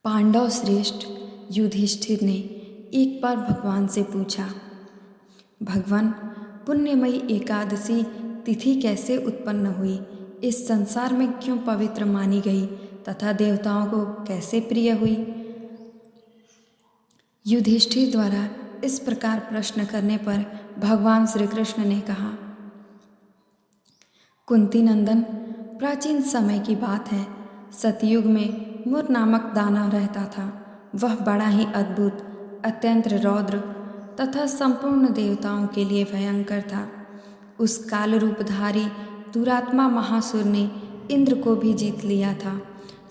पांडव श्रेष्ठ युधिष्ठिर ने एक बार भगवान से पूछा, भगवान, पुण्यमयी एकादशी तिथि कैसे उत्पन्न हुई? इस संसार में क्यों पवित्र मानी गई तथा देवताओं को कैसे प्रिय हुई? युधिष्ठिर द्वारा इस प्रकार प्रश्न करने पर भगवान श्री कृष्ण ने कहा, कुंती नंदन, प्राचीन समय की बात है। सतयुग में मुर नामक दानव रहता था। वह बड़ा ही अद्भुत, अत्यंत रौद्र तथा संपूर्ण देवताओं के लिए भयंकर था। उस काल रूपधारी दुरात्मा महासुर ने इंद्र को भी जीत लिया था।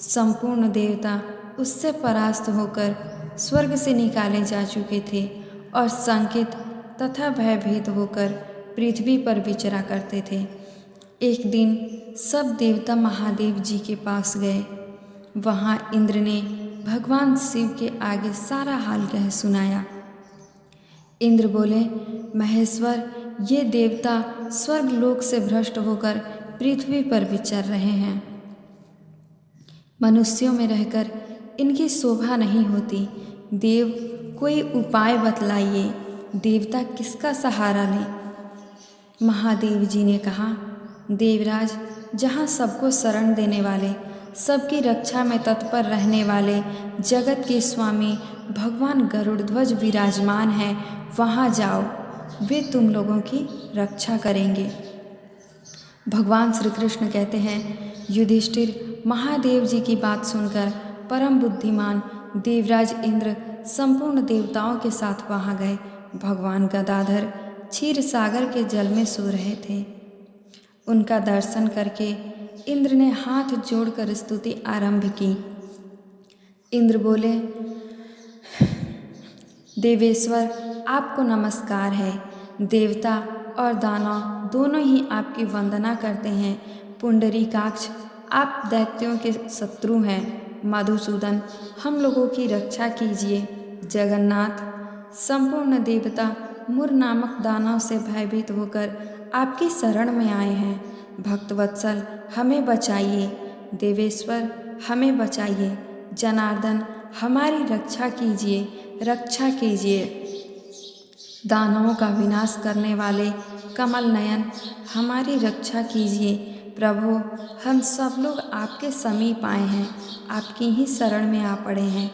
संपूर्ण देवता उससे परास्त होकर स्वर्ग से निकाले जा चुके थे और संकित तथा भयभीत होकर पृथ्वी पर विचरा करते थे। एक दिन सब देवता महादेव जी के पास गए। वहाँ इंद्र ने भगवान शिव के आगे सारा हाल कह सुनाया। इंद्र बोले, महेश्वर, ये देवता स्वर्ग लोक से भ्रष्ट होकर पृथ्वी पर विचर रहे हैं। मनुष्यों में रहकर इनकी शोभा नहीं होती। देव, कोई उपाय बतलाइए। देवता किसका सहारा लें? महादेव जी ने कहा, देवराज, जहाँ सबको शरण देने वाले, सबकी रक्षा में तत्पर रहने वाले जगत के स्वामी भगवान गरुड़ध्वज विराजमान हैं, वहाँ जाओ, वे तुम लोगों की रक्षा करेंगे। भगवान श्री कृष्ण कहते हैं, युधिष्ठिर महादेव जी की बात सुनकर परम बुद्धिमान देवराज इंद्र संपूर्ण देवताओं के साथ वहाँ गए। भगवान गदाधर क्षीर सागर के जल में सो रहे थे। उनका दर्शन करके इंद्र ने हाथ जोड़कर स्तुति आरंभ की। इंद्र बोले, देवेश्वर, आपको नमस्कार है। देवता और दानव दोनों ही आपकी वंदना करते हैं। पुंडरीकाक्ष, आप दैत्यों के शत्रु हैं। मधुसूदन, हम लोगों की रक्षा कीजिए। जगन्नाथ, संपूर्ण देवता मुर नामक दानव से भयभीत होकर आपकी शरण में आए हैं। भक्तवत्सल, हमें बचाइए। देवेश्वर, हमें बचाइए। जनार्दन, हमारी रक्षा कीजिए, रक्षा कीजिए। दानवों का विनाश करने वाले कमल नयन, हमारी रक्षा कीजिए। प्रभु, हम सब लोग आपके समीप आए हैं, आपकी ही शरण में आ पड़े हैं।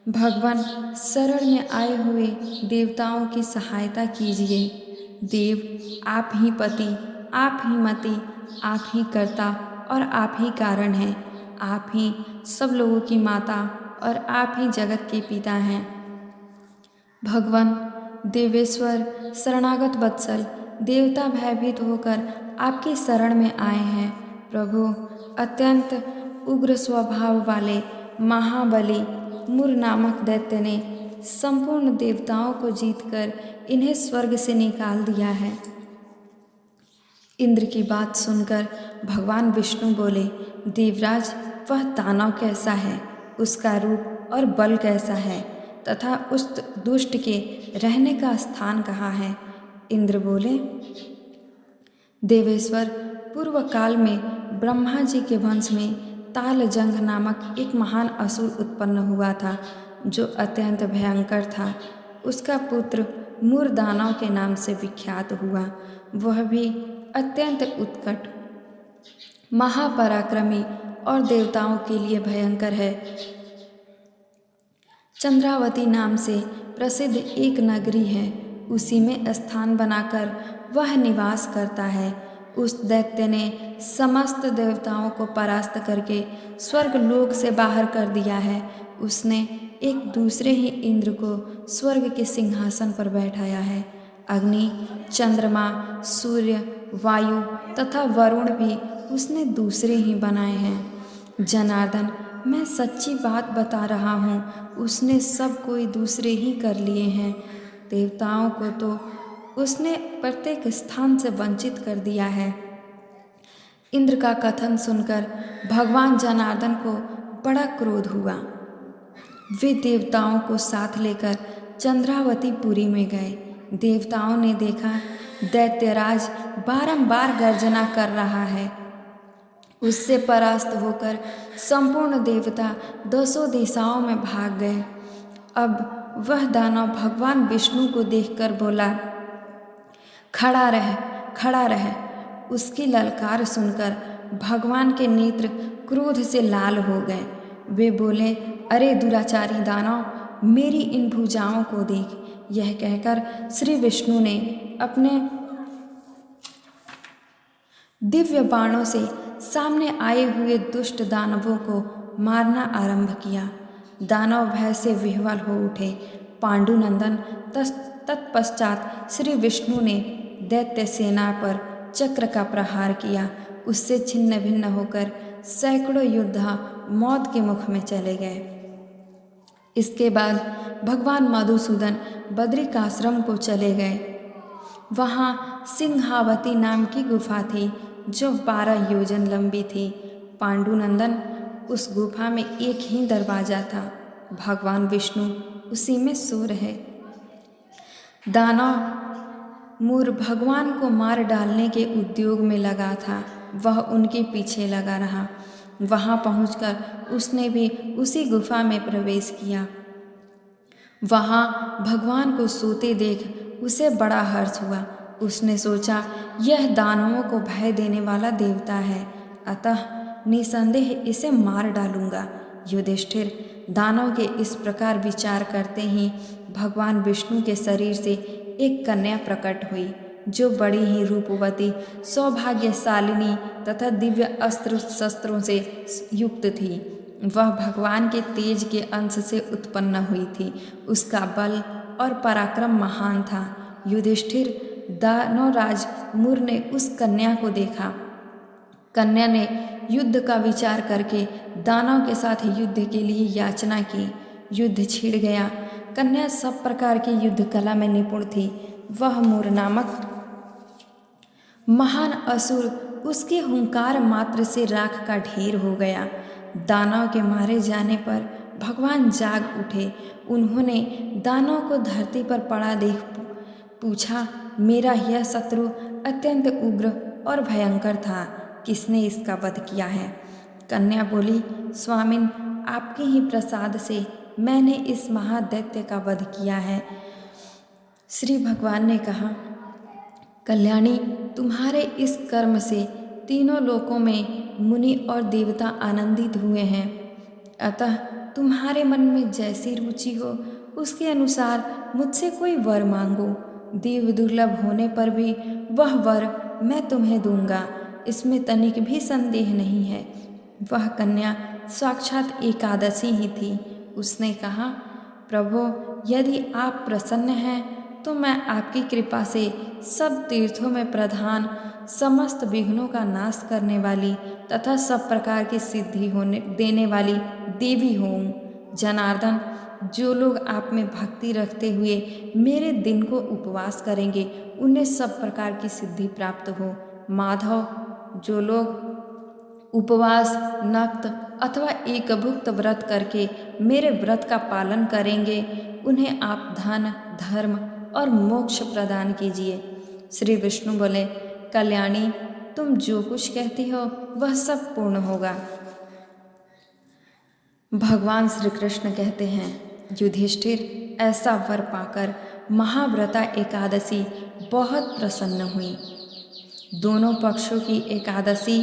भगवान, शरण में आए हुए देवताओं की सहायता कीजिए। देव, आप ही पति, आप ही मति, आप ही कर्ता और आप ही कारण हैं। आप ही सब लोगों की माता और आप ही जगत के पिता हैं। भगवान, देवेश्वर, शरणागत वत्सल, देवता भयभीत होकर आपकी शरण में आए हैं। प्रभु, अत्यंत उग्र स्वभाव वाले महाबली मुर नामक दैत्य ने संपूर्ण देवताओं को जीतकर इन्हें स्वर्ग से निकाल दिया है। इंद्र की बात सुनकर भगवान विष्णु बोले, देवराज, वह दानव कैसा है? उसका रूप और बल कैसा है तथा उस दुष्ट के रहने का स्थान कहाँ है? इंद्र बोले, देवेश्वर, पूर्व काल में ब्रह्मा जी के वंश में तालजंग नामक एक महान असुर उत्पन्न हुआ था, जो अत्यंत भयंकर था। उसका पुत्र मुर दानव के नाम से विख्यात हुआ। वह भी अत्यंत उत्कट, महापराक्रमी और देवताओं के लिए भयंकर है। चंद्रावती नाम से प्रसिद्ध एक नगरी है, उसी में स्थान बनाकर वह निवास करता है। उस दैत्य ने समस्त देवताओं को परास्त करके स्वर्ग लोक से बाहर कर दिया है। उसने एक दूसरे ही इंद्र को स्वर्ग के सिंहासन पर बैठाया है। अग्नि, चंद्रमा, सूर्य, वायु तथा वरुण भी उसने दूसरे ही बनाए हैं। जनार्दन, मैं सच्ची बात बता रहा हूँ, उसने सब कोई दूसरे ही कर लिए हैं। देवताओं को तो उसने प्रत्येक स्थान से वंचित कर दिया है। इंद्र का कथन सुनकर भगवान जनार्दन को बड़ा क्रोध हुआ। वे देवताओं को साथ लेकर चंद्रावती पुरी में गए। देवताओं ने देखा दैत्यराज बारंबार गर्जना कर रहा है। उससे परास्त होकर संपूर्ण देवता 10 दिशाओं में भाग गए। अब वह दानव भगवान विष्णु को देखकर बोला, खड़ा रह, खड़ा रह। उसकी ललकार सुनकर भगवान के नेत्र क्रोध से लाल हो गए। वे बोले, अरे दुराचारी दानव, मेरी इन भुजाओं को देख। यह कहकर श्री विष्णु ने अपने दिव्य बाणों से सामने आए हुए दुष्ट दानवों को मारना आरंभ किया। दानव भय से विह्वल हो उठे। पांडुनंदन तत्पश्चात श्री विष्णु ने दैत्य सेना पर चक्र का प्रहार किया। उससे छिन्न भिन्न होकर सैकड़ों योद्धा मौत के मुख में चले गए। इसके बाद भगवान मधुसूदन बद्रिकाश्रम को चले गए। वहाँ सिंहावती नाम की गुफा थी जो 12 योजन लंबी थी। पांडुनंदन, उस गुफा में एक ही दरवाजा था। भगवान विष्णु उसी में सो रहे। दानव मूर भगवान को मार डालने के उद्योग में लगा था। वह उनके पीछे लगा रहा। वहाँ पहुंचकर उसने भी उसी गुफा में प्रवेश किया। वहाँ भगवान को सोते देख उसे बड़ा हर्ष हुआ। उसने सोचा, यह दानवों को भय देने वाला देवता है, अतः निसंदेह इसे मार डालूंगा। युधिष्ठिर, दानव के इस प्रकार विचार करते ही भगवान विष्णु के शरीर से एक कन्या प्रकट हुई, जो बड़ी ही रूपवती, सौभाग्यशालिनी तथा दिव्य अस्त्र शस्त्रों से युक्त थी। वह भगवान के तेज के अंश से उत्पन्न हुई थी। उसका बल और पराक्रम महान था। युधिष्ठिर, दानवराज मूर ने उस कन्या को देखा। कन्या ने युद्ध का विचार करके दानव के साथ युद्ध के लिए याचना की। युद्ध छिड़ गया। कन्या सब प्रकार की युद्ध कला में निपुण थी। वह मूर नामक महान असुर उसके हुंकार मात्र से राख का ढेर हो गया। दानव के मारे जाने पर भगवान जाग उठे। उन्होंने दानव को धरती पर पड़ा देख पूछा, मेरा यह शत्रु अत्यंत उग्र और भयंकर था, किसने इसका वध किया है? कन्या बोली, स्वामिन, आपके ही प्रसाद से मैंने इस महादैत्य का वध किया है। श्री भगवान ने कहा, कल्याणी, तुम्हारे इस कर्म से तीनों लोकों में मुनि और देवता आनंदित हुए हैं। अतः तुम्हारे मन में जैसी रुचि हो उसके अनुसार मुझसे कोई वर मांगो। देव दुर्लभ होने पर भी वह वर मैं तुम्हें दूंगा, इसमें तनिक भी संदेह नहीं है। वह कन्या साक्षात एकादशी ही थी। उसने कहा, प्रभो, यदि आप प्रसन्न हैं तो मैं आपकी कृपा से सब तीर्थों में प्रधान, समस्त विघ्नों का नाश करने वाली तथा सब प्रकार की सिद्धि होने देने वाली देवी हूँ। जनार्दन, जो लोग आप में भक्ति रखते हुए मेरे दिन को उपवास करेंगे उन्हें सब प्रकार की सिद्धि प्राप्त हो। माधव, जो लोग उपवास, नक्त अथवा एकभुक्त व्रत करके मेरे व्रत का पालन करेंगे उन्हें आप धन, धर्म और मोक्ष प्रदान कीजिए। श्री विष्णु बोले, कल्याणी, तुम जो कुछ कहती हो वह सब पूर्ण होगा। भगवान श्री कृष्ण कहते हैं, युधिष्ठिर, ऐसा वर पाकर महाव्रता एकादशी बहुत प्रसन्न हुई। दोनों पक्षों की एकादशी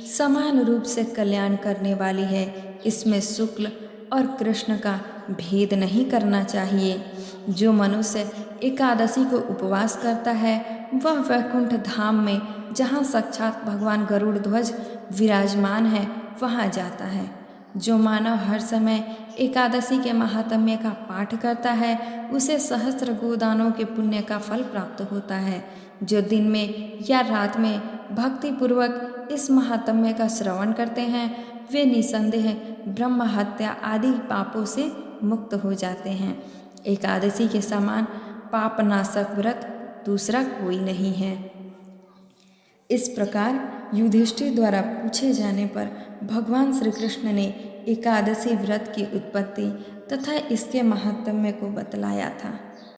समान रूप से कल्याण करने वाली है। इसमें शुक्ल और कृष्ण का भेद नहीं करना चाहिए। जो मनुष्य एकादशी को उपवास करता है वह वैकुंठ धाम में, जहाँ साक्षात भगवान गरुड़ ध्वज विराजमान है, वहाँ जाता है। जो मानव हर समय एकादशी के महात्म्य का पाठ करता है उसे सहस्त्र गोदानों के पुण्य का फल प्राप्त होता है। जो दिन में या रात में भक्ति पूर्वक इस महात्म्य का श्रवण करते हैं वे निसंदेह ब्रह्म हत्या आदि पापों से मुक्त हो जाते हैं। एकादशी के समान पापनाशक व्रत दूसरा कोई नहीं है। इस प्रकार युधिष्ठिर द्वारा पूछे जाने पर भगवान श्री कृष्ण ने एकादशी व्रत की उत्पत्ति तथा इसके महात्म्य को बतलाया था।